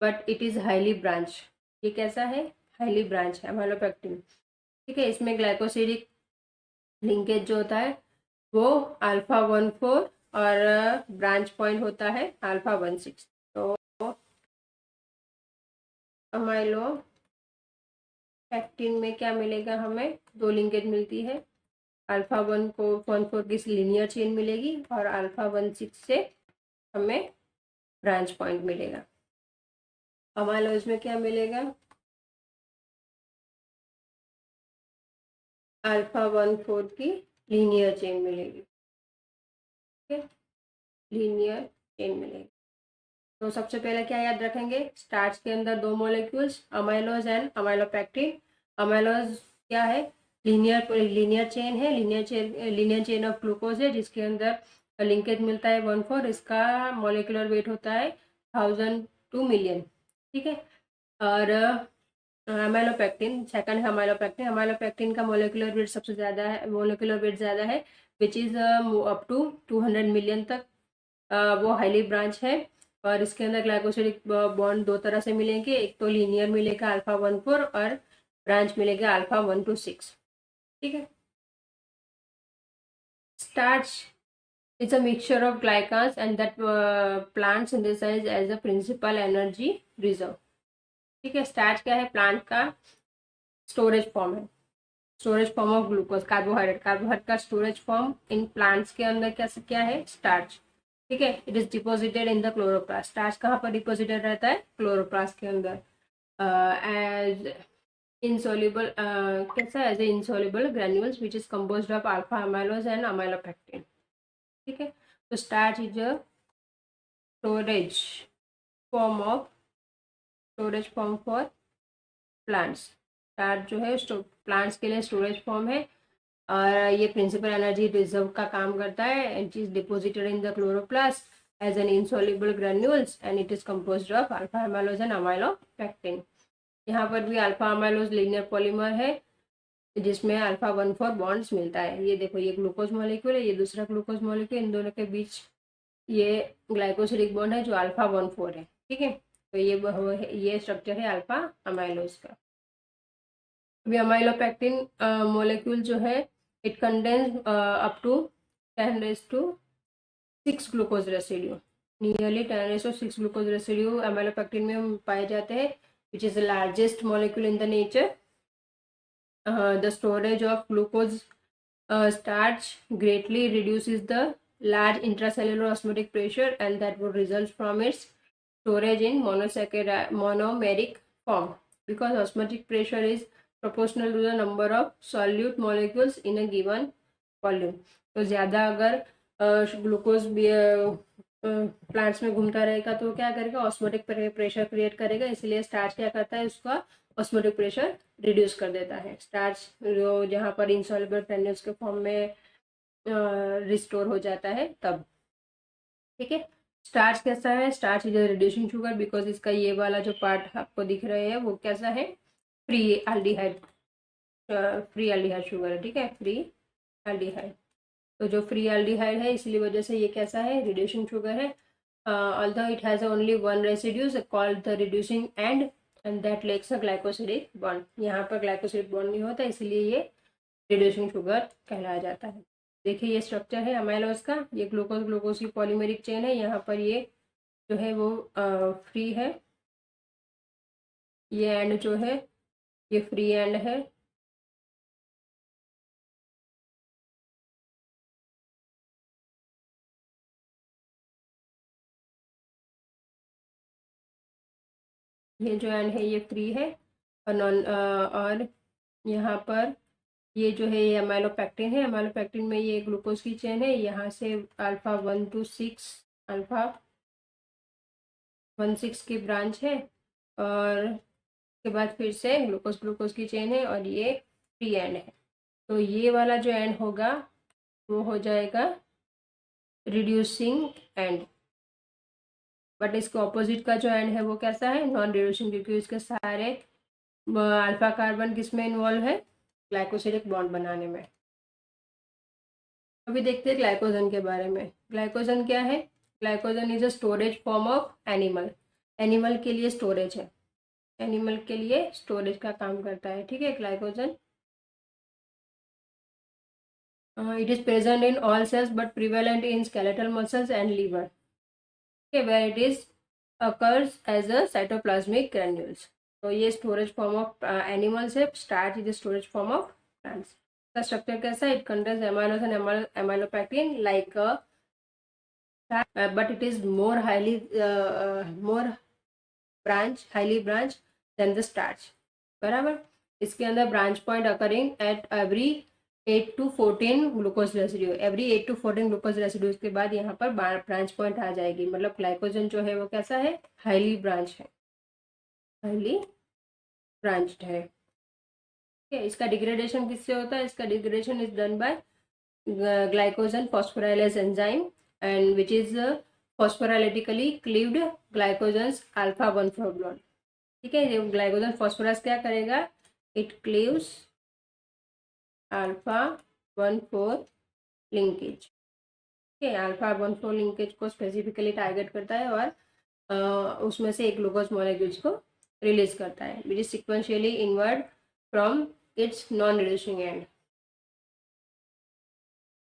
but it is highly branch. ये कैसा है, हाईली ब्रांच है अमाइलोपैक्टिन, ठीक है। इसमें ग्लाइकोसिडिक लिंकेज जो होता है वो अल्फा 1,4 और ब्रांच पॉइंट होता है अल्फा 1,6। तो अमाइलो पैक्टिन में क्या मिलेगा, हमें दो लिंकेज मिलती है, अल्फा 1,4 की लीनियर चेन मिलेगी और अल्फा 1,6 से हमें ब्रांच पॉइंट मिलेगा। अमाइलोज में क्या मिलेगा, अल्फा 1,4 की लीनियर चेन मिलेगी, ठीक है, लीनियर चेन मिलेगी। तो सबसे पहले क्या याद रखेंगे, स्टार्च के अंदर दो molecules amylose and amylopectin. Amylose क्या है, लीनियर चेन है, लीनियर चेन ऑफ ग्लूकोज है जिसके अंदर लिंकेज मिलता है 1,4। इसका मॉलिक्यूलर वेट होता है 1,000 to million, ठीक है। और अमाइलोपैक्टिन सेकंड है, अमाइलोपैक्टिन का मॉलिक्यूलर वेट सबसे ज़्यादा है, मॉलिक्यूलर वेट ज़्यादा है, which is up to 200 million तक। वो हाईली ब्रांच है और इसके अंदर ग्लाइकोसिडिक बॉन्ड दो तरह से मिलेंगे, एक तो लीनियर मिलेगा अल्फा 1,4 और ब्रांच मिलेगा अल्फा 1,2,6, ठीक है। Starch is a mixture of glycans and that plant synthesize as a principal energy reserve, ठीक है। स्टार्च क्या है, प्लांट का स्टोरेज फॉर्म है, storage form of glucose, carbohydrate का स्टोरेज फॉर्म इन प्लांट्स के अंदर क्या है, स्टार्च, ठीक है। It is deposited in the chloroplast. Starch कहाँ पर डिपोजिटेड रहता है, क्लोरोप्लास्ट के अंदर, एज insoluble कैसा, as a insoluble granules which is composed of alpha amylose and amylopectin, ठीक है। तो starch is a storage form for plants. Starch जो है प्लांट्स के लिए स्टोरेज फॉर्म है और ये प्रिंसिपल एनर्जी रिजर्व का काम करता है। It is deposited in the chloroplast as an insoluble granules and it is composed of alpha amylose and amylopectin। यहाँ पर भी अल्फा अमाइलोज लीनियर पॉलीमर है जिसमें अल्फा 1,4 बॉन्ड्स मिलता है। ये देखो, ये ग्लूकोज मॉलिक्यूल है, ये दूसरा ग्लूकोज मॉलिक्यूल, इन दोनों के बीच ये ग्लाइकोसिडिक बॉन्ड है जो अल्फा 1,4 है, ठीक है। तो ये स्ट्रक्चर है अल्फा अमाइलोज का। अभी अमाइलोपैक्टिन मॉलिक्यूल जो है it contains up to 10⁻⁶ glucose residue, nearly 10⁻⁶ glucose residue amylopectin में पाए जाते हैं, which is the largest molecule in the nature. The storage of glucose starch greatly reduces the large intracellular osmotic pressure and that would result from its storage in monomeric form, because osmotic pressure is proportional to the number of solute molecules in a given volume। तो ज़्यादा अगर ग्लूकोज प्लांट्स में घूमता रहेगा तो क्या करेगा, ऑस्मोटिक प्रेशर क्रिएट करेगा, इसलिए स्टार्च क्या करता है, उसका ऑस्मोटिक प्रेशर रिड्यूस कर देता है। स्टार्च जो जहाँ पर इंसॉल्युबल ग्रैन्यूल्स के फॉर्म में रिस्टोर हो जाता है तब, ठीक है। स्टार्च कैसा है, starch is reducing sugar, because इसका ये वाला जो पार्ट आपको दिख रहे हैं वो कैसा है, फ्री एल्डिहाइड, शुगर है, ठीक है, फ्री एल्डिहाइड। तो जो फ्री एल्डिहाइड है इसलिए वजह से ये कैसा है, रिड्यूसिंग शुगर है। although it has only one residue called the reducing end and that lacks a glycosidic bond। यहाँ पर ग्लाइकोसिडिक बॉन्ड नहीं होता इसलिए ये रिड्यूसिंग शुगर कहलाया जाता है। देखिए ये स्ट्रक्चर है अमाइलोज का, ये ग्लूकोज की पॉलीमेरिक चेन है, यहाँ पर ये जो है वो फ्री है, ये एंड जो है ये फ्री एंड है, ये जो एंड है ये फ्री है, और नॉन और यहाँ पर ये जो है ये एमाइलोपेक्टिन है। एमाइलोपेक्टिन में ये ग्लूकोज की चेन है, यहाँ से अल्फा 1 to 6 अल्फा 1,6 की ब्रांच है, और के बाद फिर से ग्लूकोज ग्लूकोज की चेन है, और ये फ्री एंड है। तो ये वाला जो एंड होगा वो हो जाएगा रिड्यूसिंग एंड, बट इसके ऑपोजिट का जो एंड है वो कैसा है, नॉन रिड्यूसिंग, क्योंकि इसके सारे अल्फा कार्बन किस में इन्वॉल्व है, ग्लाइकोसिलिक बॉन्ड बनाने में। अभी देखते हैं ग्लाइकोजन के बारे में। ग्लाइकोजन क्या है? Glycogen is a storage form of animal. Animal के लिए स्टोरेज है, एनिमल के लिए स्टोरेज का काम करता है, ठीक है glycogen. It is present in all cells but prevalent in skeletal muscles and liver, okay, where it is occurs as a cytoplasmic granules। तो ये स्टोरेज फॉर्म ऑफ एनिमल्स है, starch is storage form of plants. का स्ट्रक्चर कैसा है? It contains amylose and amylopectin like but it is more more highly branched than the starch, बराबर। इसके अंदर branch point occurring at every 8 to 14 glucose residue, every 8 to 14 glucose residue के बाद यहाँ पर ब्रांच पॉइंट आ जाएगी। मतलब ग्लाइकोजन जो है वो कैसा है? हाईली ब्रांच है, हाईली ब्रांच्ड है, ठीक है। इसका डिग्रेडेशन किससे होता है? इसका degradation is done by glycogen phosphorylase enzyme and which is phosphorylatically cleaved glycogens alpha 1,4 bond, ठीक है। ये ग्लाइकोजन फॉस्फोरस क्या करेगा? इट क्लीव्स अल्फा 1,4 लिंकेज, ठीक है। अल्फा 1,4 लिंकेज को स्पेसिफिकली टारगेट करता है और उसमें से एक ग्लूकोज मॉलिक्यूल्स को रिलीज करता है, which is sequentially inward from its non reducing and.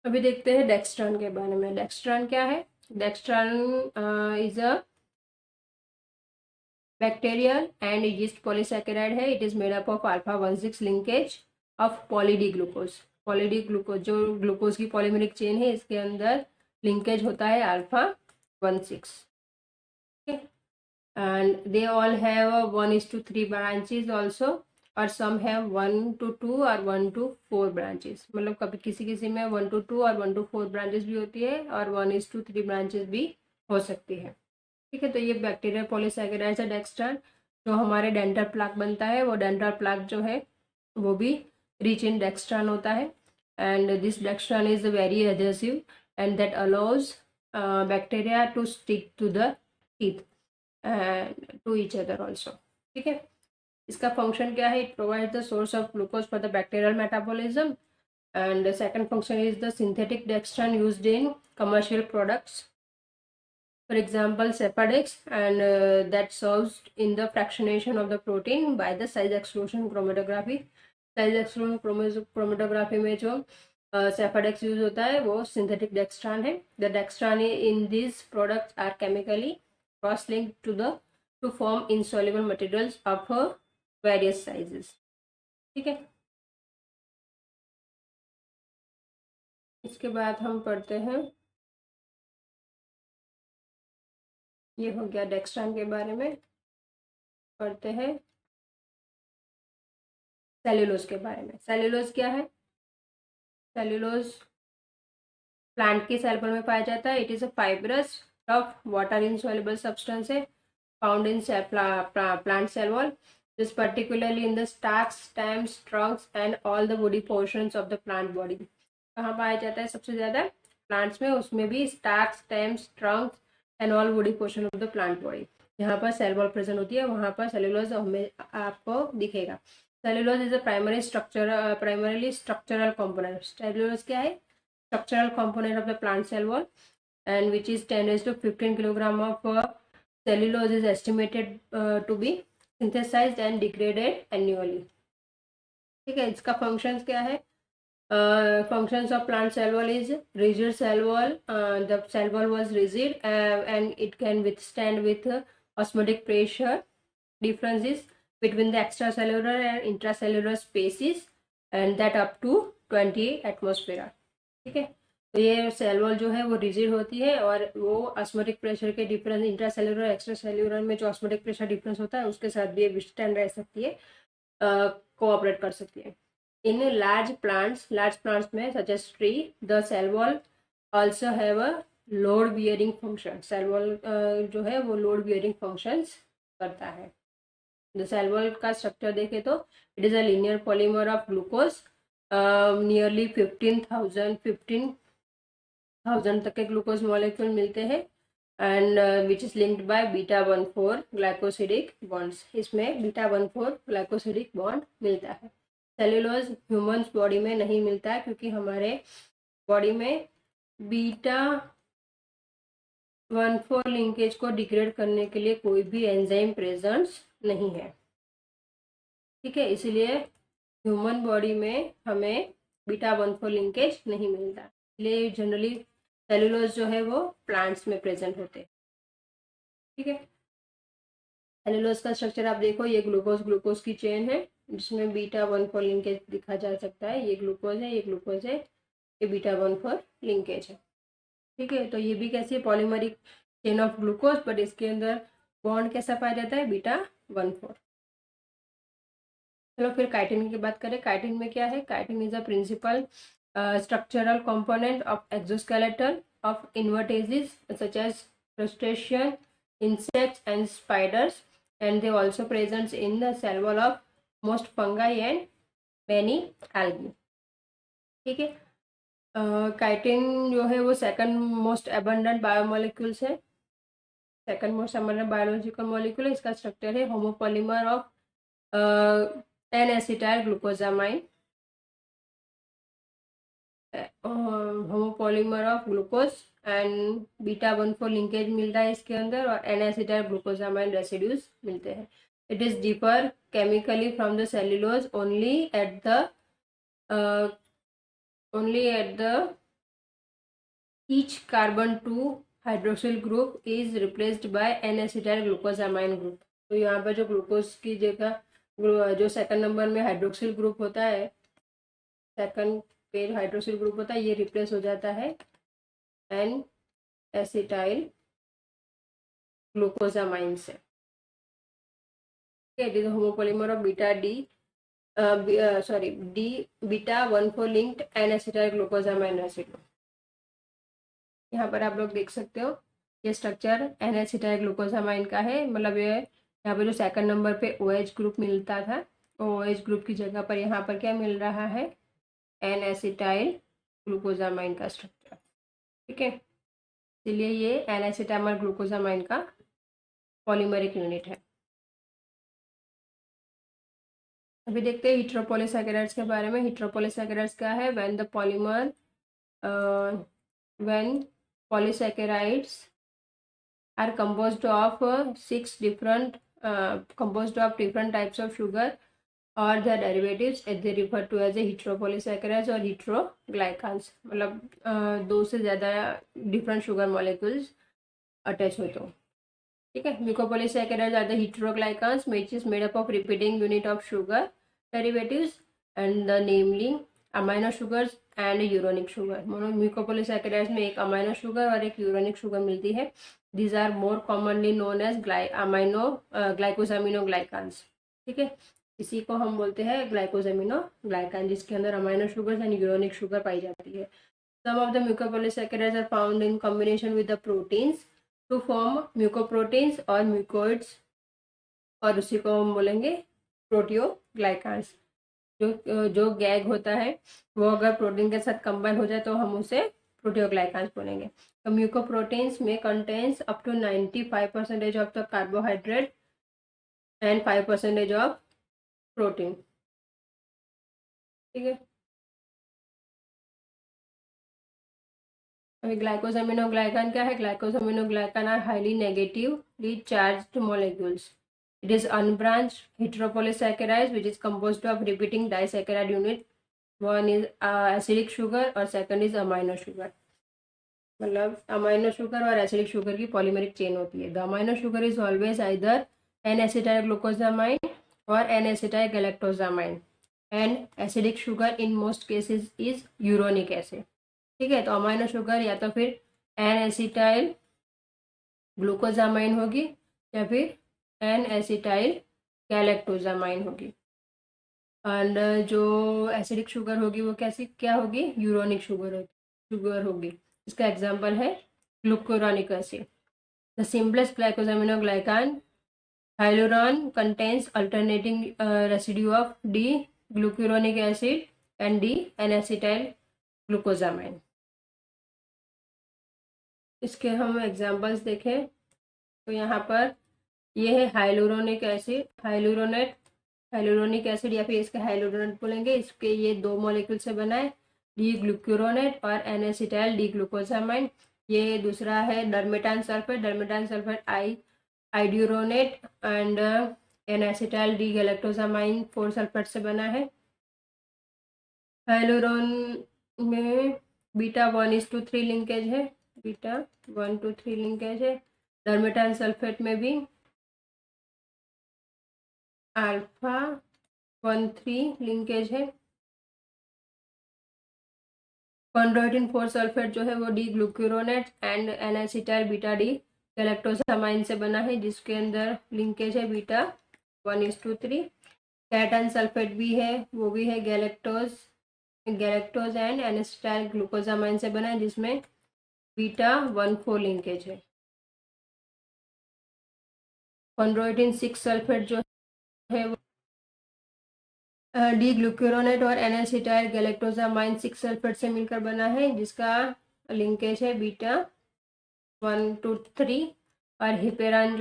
अभी देखते हैं डेक्स्ट्रॉन के बारे में। डेक्स्ट्रॉन क्या है? Dextran is a bacterial and yeast polysaccharide है। It is made up of alpha 1,6 linkage of poly D glucose. Poly D glucose जो ग्लूकोज की पॉलीमेरिक चेन है, इसके अंदर लिंकेज होता है alpha 1,6, and they all have 1:3 branches also, और सम हैव 1 to 2 और 1 to 4 ब्रांचेस। मतलब कभी किसी किसी में 1 to 2 और 1 to 4 ब्रांचेस भी होती है, और 1:3 ब्रांचेस भी हो सकती है, ठीक है। तो ये बैक्टीरियल पॉलीसैकेराइड्स है डेक्स्ट्रॉन। जो हमारे डेंटल प्लाक बनता है, वो डेंटल प्लाक जो है वो भी रिच इन डेक्स्ट्रॉन होता है, and this dextran is very adhesive and that allows bacteria to stick to the teeth to each other also, ठीक है। इसका फंक्शन क्या है? It provide the source of glucose for the bacterial metabolism, and second function is the synthetic dextran used in commercial products, for example Cepadex, and that serves in the fractionation of the protein by the size exclusion chromatography। size exclusion chromatography में जो Cepadex यूज होता है वो सिंथेटिक डेक्स्ट्रॉन है। the dextran in these products are chemically cross linked to form insoluble materials of various sizes, ठीक है। इसके बाद हम पढ़ते हैं, ये हो गया डेक्स्ट्रॉन के बारे में। पढ़ते हैं सेल्यूलोज के बारे में। सेल्यूलोज क्या है? सेल्यूलोज प्लांट के सेल में पाया जाता है। It is a fibrous tough water insoluble substance है, found in plant cell wall, this particularly in the stalks, stems, trunks and all the woody portions of the plant body. कहाँ पाया जाता है सबसे ज़्यादा? प्लांट्स में, उसमें भी stacks, stems, trunks and all woody portion of the plant body. जहाँ पर सेल वॉल प्रेजेंट होती है वहाँ पर सेल्यूलोज हमें आपको दिखेगा। Cellulose is a primarily structural component. Cellulose क्या है? Structural component of the plant cell wall, and which is 10⁻15 kilogram of cellulose is estimated to be synthesized and degraded annually, ठीक है। इसका फंक्शंस क्या है? functions of plant cell wall is rigid cell wall, the cell wall was rigid and it can withstand with osmotic pressure differences between the extracellular and intracellular spaces, and that up to 20 atmosphere, ठीक है। तो ये सेल वॉल जो है वो रिजिड होती है और वो ऑस्मोटिक प्रेशर के डिफरेंस इंट्रासेल्युलर एक्स्ट्रा सेल्युलर में जो ऑस्मोटिक प्रेशर डिफरेंस होता है उसके साथ भी ये विथस्टैंड रह सकती है, कोऑपरेट कर सकती है। इन लार्ज प्लांट्स में such as tree the cell wall also have a load bearing function. Cell wall जो है वो लोड बियरिंग फंक्शंस करता है। द सेल वॉल का स्ट्रक्चर देखें तो it is a linear polymer of glucose, nearly 15,000 तक के ग्लूकोज मॉलिक्यूल मिलते हैं and which is linked by β14 glycosidic bonds. इसमें β14 ग्लाइकोसिडिक बॉन्ड मिलता है। सेल्यूलोज ह्यूमन्स बॉडी में नहीं मिलता है क्योंकि हमारे बॉडी में β14 लिंकेज को डिग्रेड करने के लिए कोई भी एंजाइम प्रेजेंस नहीं है, ठीक है। इसलिए ह्यूमन बॉडी में हमें β14 लिंकेज नहीं मिलता, इसलिए जनरली सेल्यूलोज जो है वो प्लांट्स में प्रेजेंट होते हैं, ठीक है। सेल्यूलोज का स्ट्रक्चर आप देखो, ये ग्लूकोज की चेन है जिसमें β14 लिंकेज दिखा जा सकता है। ये ग्लूकोज है, ये β14 लिंकेज है, ठीक है। तो ये भी कैसी है, polymeric chain of glucose, but इसके अंदर बॉन्ड कैसा पाया जाता है, β14। चलो फिर काइटिन की बात करें। काइटिन में क्या है, chitin is a principal structural component of exoskeleton of invertebrates such as crustacean, insects and spiders, and they also present in the cell wall of most fungi and many algae, ठीक है। काइटिन जो है वो सेकंड मोस्ट अबंडेंट बायोमोलिक्यूल्स है, second most abundant biological molecule है। इसका स्ट्रक्चर है homopolymer of N acetyl glucosamine, homopolymer of glucose and β14 linkage मिलता है इसके अंदर और एन एसिटाइल ग्लूकोजामाइन रेसिड्यूज मिलते हैं। It is differ chemically from the cellulose only at the each carbon 2 hydroxyl group is replaced by N acetyl glucosamine group. तो यहाँ पर जो ग्लूकोज की जगह जो सेकंड नंबर में हाइड्रोक्सिल ग्रुप होता है, सेकंड पेज हाइड्रोक्सिल ग्रुप होता है, ये रिप्लेस हो जाता है एन एसिटाइल ग्लूकोजामाइन से। It is homopolymer of β14 linked N acetyl glucosamine residue. यहाँ पर आप लोग देख सकते हो ये स्ट्रक्चर एन एसिटाइल ग्लूकोजामाइन का है, मतलब ये यहाँ पर जो सेकंड नंबर पे OH ग्रुप मिलता था, OH ग्रुप की जगह पर यहाँ पर क्या मिल रहा है, एन एसिटाइल ग्लूकोजामाइन का स्ट्रक्चर, ठीक है। इसलिए ये एन एसिटाइल ग्लूकोजामाइन का पॉलीमरिक यूनिट है। अभी देखते हैं हेटेरोपॉलीसैकेराइड्स के बारे में। हेटेरोपॉलीसैकेराइड्स क्या है, when the polymer when polysaccharides are composed of different types of sugar और their derivatives, they refer to as a heteropolysaccharides और heteroglycans, मतलब 2 से ज़्यादा डिफरेंट शुगर मॉलिक्यूल्स अटैच हो तो, ठीक है। Mucopolysaccharides are the heteroglycans which is made up of repeating unit of sugar derivatives and the namely amino sugars and uronic sugar. Mucopolysaccharides में एक अमाइनो शुगर और एक यूरोनिक शुगर मिलती है। These are more commonly known as glycosaminoglycans, ठीक है। इसी को हम बोलते हैं ग्लाइकोसामिनोग्लाइकान, जिसके अंदर amino sugars and uronic sugar पाई जाती है। Some of the mucopolysaccharides are found in combination with the proteins to form mucoproteins और म्यूकोइड्स, और उसी को हम बोलेंगे प्रोटियोग्लाइकान्स। जो गैग होता है वो अगर प्रोटीन के साथ कंबाइन हो जाए तो हम उसे प्रोटियोग्लाइकान्स बोलेंगे। तो म्यूकोप्रोटीन्स में contains up to 95% of the carbohydrate and 5% of protein, ठीक है। अभी ग्लाइकोसामिनोग्लाइकान क्या है, glycosaminoglycan are highly negatively charged molecules. It is unbranched heteropolysaccharides which is composed of repeating disaccharide unit. One is acidic sugar और second is amino sugar, मतलब अमाइनो शुगर और एसिडिक शुगर की पॉलीमरिक चेन होती है। The amino sugar is always either N acetyl glucosamine और N acetyl galactosamine, and acidic sugar in most cases is uronic acid. ठीक है, तो अमाइनो शुगर या तो फिर एन एसिटाइल ग्लूकोजामाइन होगी या फिर एन एसिटाइल गैलेक्टोजामाइन होगी। एंड जो एसिडिक शुगर होगी वो क्या होगी, यूरोनिक शुगर होगी। इसका एग्जांपल है glucuronic acid. The simplest glycosaminoglycan hyaluronan contains alternating residue of D glucuronic acid and D N acetyl glucosamine. इसके हम एग्जांपल्स देखें तो यहाँ पर ये है हाइलुरोनिक एसिड, हाइलुरोनिक एसिड या फिर इसके हाइलुरोनेट बोलेंगे। इसके ये 2 मॉलिक्यूल से बना है, डी ग्लूकुरोनेट और एन एसिटाइल डी ग्लूकोजामाइन। ये दूसरा है dermatan sulphate iduronate and N acetyl D galactosamine 4 sulphate से बना है। हाइलुरोन में बीटा 1:3 लिंकेज है, बीटा 1:3 लिंकेज है। डर्मेटान सल्फेट में भी अल्फा 1:3 लिंकेज है। कॉन्ड्रोइटिन 4 सल्फेट जो है वो D glucuronate and N acetyl beta D galactosamine से बना है, जिसके अंदर लिंकेज है बीटा 1:3। कैटन सल्फेट भी है, वो भी है galactose and N acetyl glucosamine से बना है, जिसमें बीटा 1:4 लिंकेज है। कॉन्ड्रोइटिन 6 सल्फेट जो है वो डी ग्लूकुरोनेट और एन एसिटाइल गैलेक्टोजामाइन 6 सल्फेट से मिलकर बना है, जिसका लिंकेज है बीटा 1:3। और हिपेरिन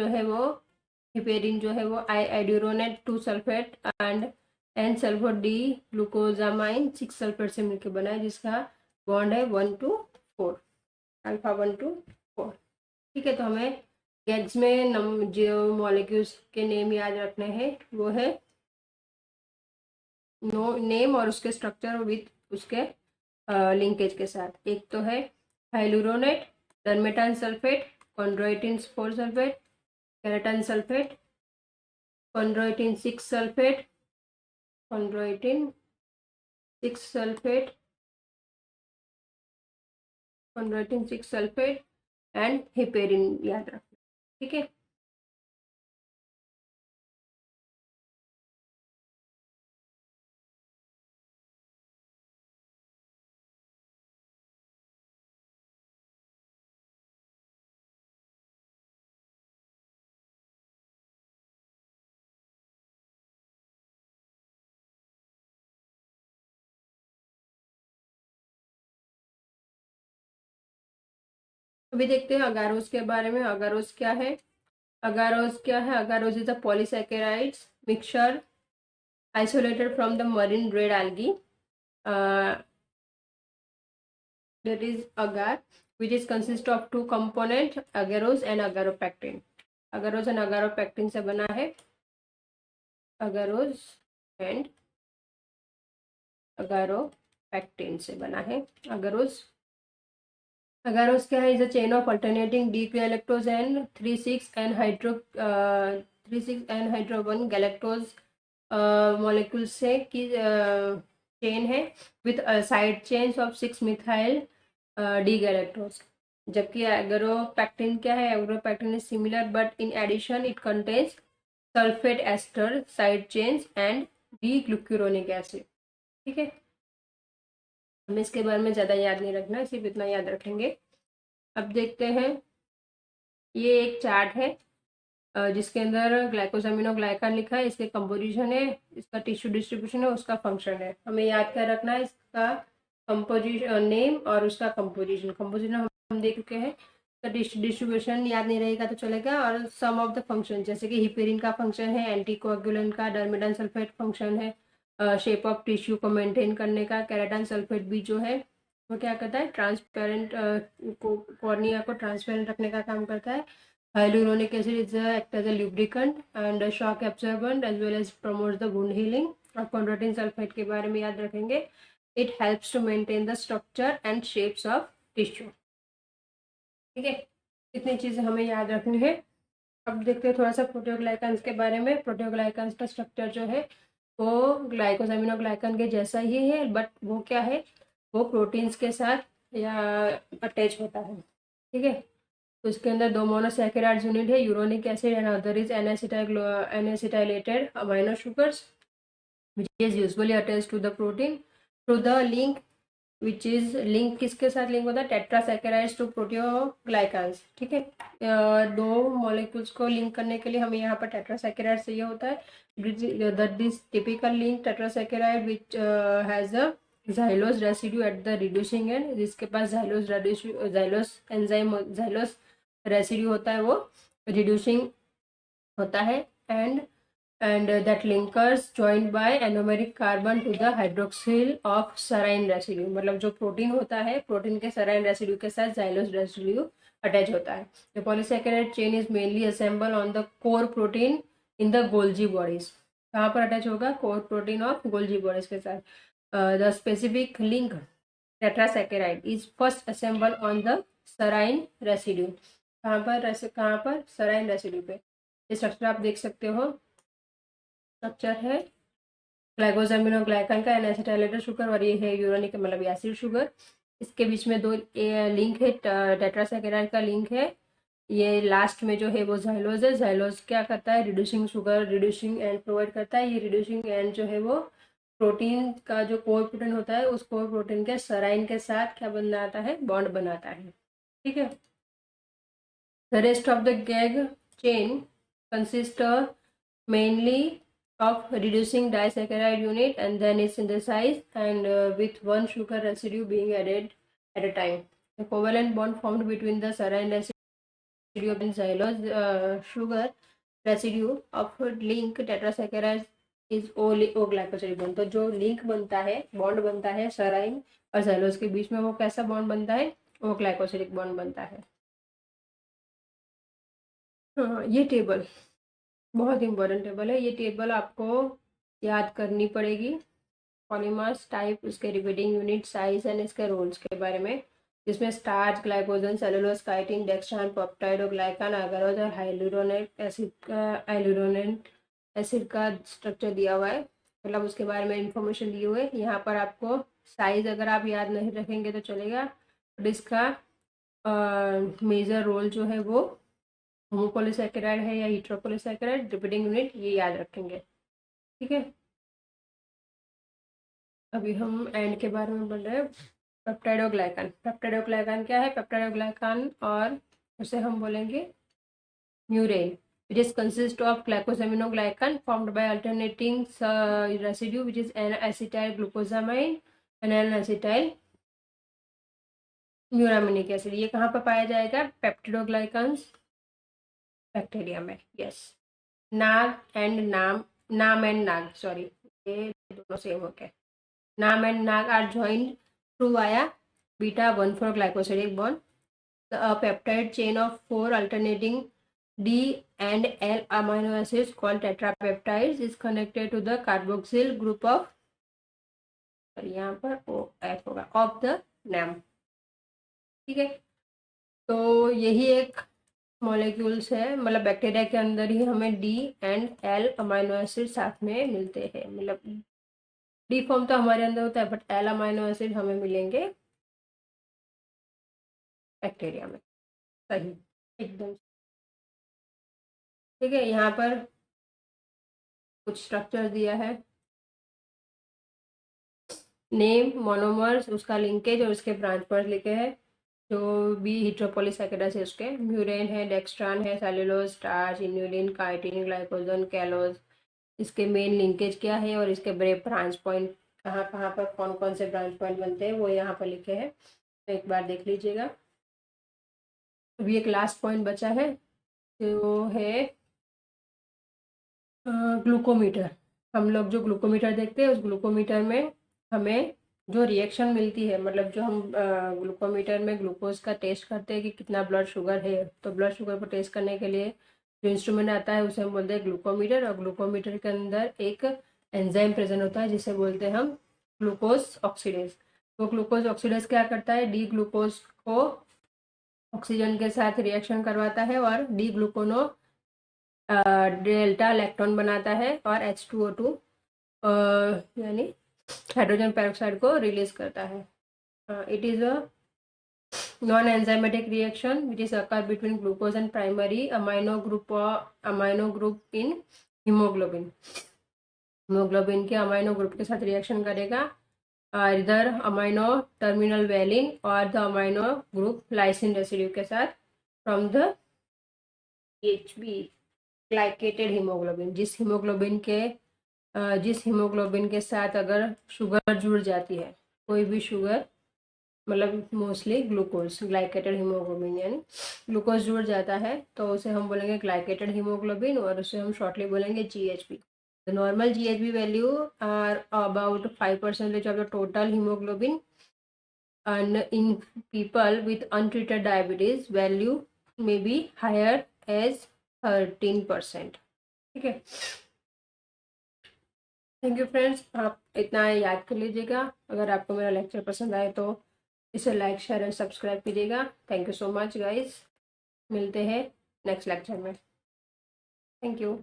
जो है वो iduronate 2 sulphate and N sulphur D glucosamine 6 sulphate से मिलकर बना है, जिसका बॉन्ड है 1:4, अल्फा 1:4। ठीक है, तो हमें गैग्स में जो मॉलिक्यूल्स के नेम याद रखने हैं वो है नेम और उसके स्ट्रक्चर विथ उसके लिंकेज के साथ। एक तो है hyaluronate, dermatan sulphate, chondroitin 4 sulphate, keratin sulphate, chondroitin 6 sulphate, chondroitin 6 sulphate and heparin याद रखना। ठीक है, अभी देखते हैं अगारोस के बारे में। अगारोस क्या है? Agarose is a polysaccharides mixture isolated from the marine red algae, that is agar, which is consist of 2 component agarose and agaropectin। agarose and agaropectin से बना है, agarose and agaropectin से बना है। agarose क्या है? is a chain of alternating D galactose and 3,6 and hydro 1 galactose molecule से की चेन है with side chains of 6 methyl D galactose. जबकि एग्रोपेक्टिन क्या है? Agaropectin is similar but in addition it contains sulphate ester side chains and D glucuronic acid. ठीक है, हमें इसके बारे में ज़्यादा याद नहीं रखना, सिर्फ इतना याद रखेंगे। अब देखते हैं, ये एक चार्ट है जिसके अंदर ग्लाइकोसामिनोग्लाइकान लिखा है, इसके कंपोजिशन है, इसका टिश्यू डिस्ट्रीब्यूशन है, उसका फंक्शन है। हमें याद क्या रखना है? इसका कंपोजिशन नेम और उसका कंपोजिशन हम देख चुके हैं। इसका टिश्यू डिस्ट्रीब्यूशन याद नहीं रहेगा तो चलेगा। और सम ऑफ द फंक्शन, जैसे कि हिपेरिन का फंक्शन है एंटीकोएगुलेंट का, डर्मेटान सल्फेट फंक्शन है शेप ऑफ टिश्यू को मेंटेन करने का। केराटिन सल्फेट भी जो है वो क्या करता है? ट्रांसपेरेंट कॉर्निया को ट्रांसपेरेंट रखने का काम करता है। Hyaluronic acid is act as a lubricant and a shock absorbent as well as promotes the wound healing। और chondroitin sulfate के बारे में याद रखेंगे, it helps to maintain the structure and shapes of tissue। ठीक है, इतनी चीजें हमें याद रखनी है। अब देखते हैं थोड़ा सा प्रोटीओग्लाइकान्स के बारे में। प्रोटीओग्लाइकान्स का स्ट्रक्चर जो है वो ग्लाइकोसामिनोग्लाइकान के जैसा ही है, बट वो क्या है? वो प्रोटीन्स के साथ या अटैच होता है, ठीक है। तो इसके अंदर दो मोनोसैकेराइड्स यूनिट है, uronic acid and other is N acetylated amino sugars which is usually attached to the protein through the link which is link किसके साथ लिंक होता है, टेट्रासैकेराइड्स टू प्रोटियोग्लाइकान्स, ठीक है। दो मॉलिक्यूल्स को लिंक करने के लिए हमें यहाँ पर टेट्रासैकेराइड चाहिए होता है। That is typical link tetrasaccharide which has a xylose residue at the reducing end, जिसके पास जाइलोस एंजाइम जाइलोस रेसिड्यू होता है, वो रिड्यूसिंग होता है। And that linkers joined by anomeric carbon to the hydroxyl of serine residue, मतलब जो प्रोटीन होता है, प्रोटीन के serine रेसिड्यू के साथ जाइलोस रेसिड्यू अटैच होता है। The polysaccharide chain is mainly assembled on the core protein in the Golgi bodies। कहाँ पर अटैच होगा, core protein of Golgi bodies के साथ। The specific link tetrasaccharide is first assemble on the serine residue. कहाँ पर serine रेसिड्यू पे। ये स्ट्रक्चर आप देख सकते हो, स्ट्रक्चर है ग्लाइकोजामिनोग्लाइकन का एनएसिटाइलेटेड शुगर और ये है यूरोनिक मतलब एसिड शुगर। इसके बीच में दो लिंक है, टेट्रासैकेराइड का लिंक है। ये लास्ट में जो है वो जाइलोज है। जाइलोज क्या करता है, reducing sugar reducing and provide करता है। ये रिड्यूसिंग एंड जो है वो प्रोटीन का जो कोर प्रोटीन होता है, उस कोर प्रोटीन के सराइन के साथ क्या बनाता है, बॉन्ड बनाता है, ठीक है। The rest of the gag chain consist mainly of reducing disaccharide unit and then is synthesized and with one sugar residue being added at a time. The covalent bond formed between the serine residue and xylose sugar residue of link tetrasaccharide is O glycosidic bond। तो जो लिंक बनता है, बॉन्ड बनता है सेराइन और xylose के बीच में, वो कैसा बॉन्ड बनता है, O ग्लाइकोसिडिक बॉन्ड बनता है। ये टेबल बहुत इंपॉर्टेंट टेबल है। ये टेबल आपको याद करनी पड़ेगी, पॉलीमर्स टाइप, उसके रिपीटिंग यूनिट, साइज एंड इसके रोल्स के बारे में, जिसमें starch, glycogen, cellulose, chitin, dextran, peptide और ग्लाइकान, अगरोज और हाइलुरोनिक एसिड का स्ट्रक्चर दिया हुआ है, मतलब उसके बारे में इंफॉर्मेशन दी हुई है। यहाँ पर आपको साइज अगर आप याद नहीं रखेंगे तो चलेगा, बट इसका मेजर रोल जो है वो होमोपोलीसैकेराइड है या हीट्रोपोलीसैकेराइड, रिपीटिंग यूनिट ये याद रखेंगे, ठीक है। अभी हम एंड के बारे में बोल रहे हैं। पेप्टाइडोग्लाइकान, पेप्टाइडोग्लाइकान क्या है, पेप्टाइडोग्लाइकान और उसे हम बोलेंगे म्यूरेन। It is consist of glycosaminoglycan formed by alternating residue which is N-acetyl glucosamine and N-acetyl muramic acid. ये कहाँ पर पाया जाएगा, पेप्टिडोग्लाइकान्स बैक्टीरिया में, yes. NAG and NAM and NAG, sorry ये दोनों सेम हो गए। NAM and NAG are joined through via beta 1,4 glycosidic bond. A peptide chain of 4 alternating D and L amino acids called tetrapeptides is connected to the carboxyl group of, यहाँ पर OF होगा, of the NAM, ठीक है। तो यही एक मॉलिक्यूल्स है, मतलब बैक्टीरिया के अंदर ही हमें D and L amino acid साथ में मिलते हैं, मतलब डी फॉर्म तो हमारे अंदर होता है बट एल अमाइनो एसिड हमें मिलेंगे बैक्टीरिया में, सही, एकदम, ठीक है। यहाँ पर कुछ स्ट्रक्चर दिया है, नेम, मोनोमर्स, उसका लिंकेज और उसके ब्रांच पर लिखे हैं, जो भी हीट्रोपोलीसैकेराइड है उसके, म्यूरेन है, डेक्स्ट्रान है, cellulose, starch, inulin, chitin, glycogen, callose, इसके मेन लिंकेज क्या है और इसके ब्रांच पॉइंट कहाँ कहाँ पर कौन कौन से ब्रांच पॉइंट बनते हैं वो यहाँ पर लिखे हैं, तो एक बार देख लीजिएगा। अभी एक लास्ट पॉइंट बचा है, जो है ग्लूकोमीटर। हम लोग जो ग्लूकोमीटर देखते हैं, उस ग्लूकोमीटर में हमें जो रिएक्शन मिलती है, मतलब जो हम ग्लूकोमीटर में ग्लूकोज का टेस्ट करते हैं कि कितना ब्लड शुगर है, तो ब्लड शुगर को टेस्ट करने के लिए जो इंस्ट्रूमेंट आता है उसे हम बोलते हैं ग्लूकोमीटर। और ग्लूकोमीटर के अंदर एक एंजाइम प्रेजेंट होता है जिसे बोलते हैं हम ग्लूकोज ऑक्सीडेज। तो ग्लूकोज ऑक्सीडेज क्या करता है, डी ग्लूकोज को ऑक्सीजन के साथ रिएक्शन करवाता है और डी ग्लूकोनो डेल्टा इलेक्ट्रॉन बनाता है और H2O2 यानी हाइड्रोजन पेरोक्साइड को रिलीज करता है। It is a non enzymatic reaction which is occur between glucose and primary amino group in haemoglobin. Haemoglobin के अमाइनो ग्रुप के साथ रिएक्शन करेगा इधर अमाइनो टर्मिनल वेलिन और the amino group lysine residue के साथ from the HB glycated haemoglobin. जिस हीमोग्लोबिन के साथ अगर शुगर जुड़ जाती है, कोई भी शुगर मतलब मोस्टली ग्लूकोज, ग्लाइकेटेड हीमोग्लोबिन यानी ग्लूकोज जुड़ जाता है तो उसे हम बोलेंगे ग्लाइकेटेड हीमोग्लोबिन और उसे हम शॉर्टली बोलेंगे GHB। The normal GHB value are about 5% of the total hemoglobin, and in people with untreated diabetes value may be higher as 13%। ठीक है, थैंक यू फ्रेंड्स, आप इतना याद कर लीजिएगा। अगर आपको मेरा लेक्चर पसंद आए तो इसे लाइक शेयर एंड सब्सक्राइब कीजिएगा। Thank you so much guys, मिलते हैं नेक्स्ट लेक्चर में। Thank you.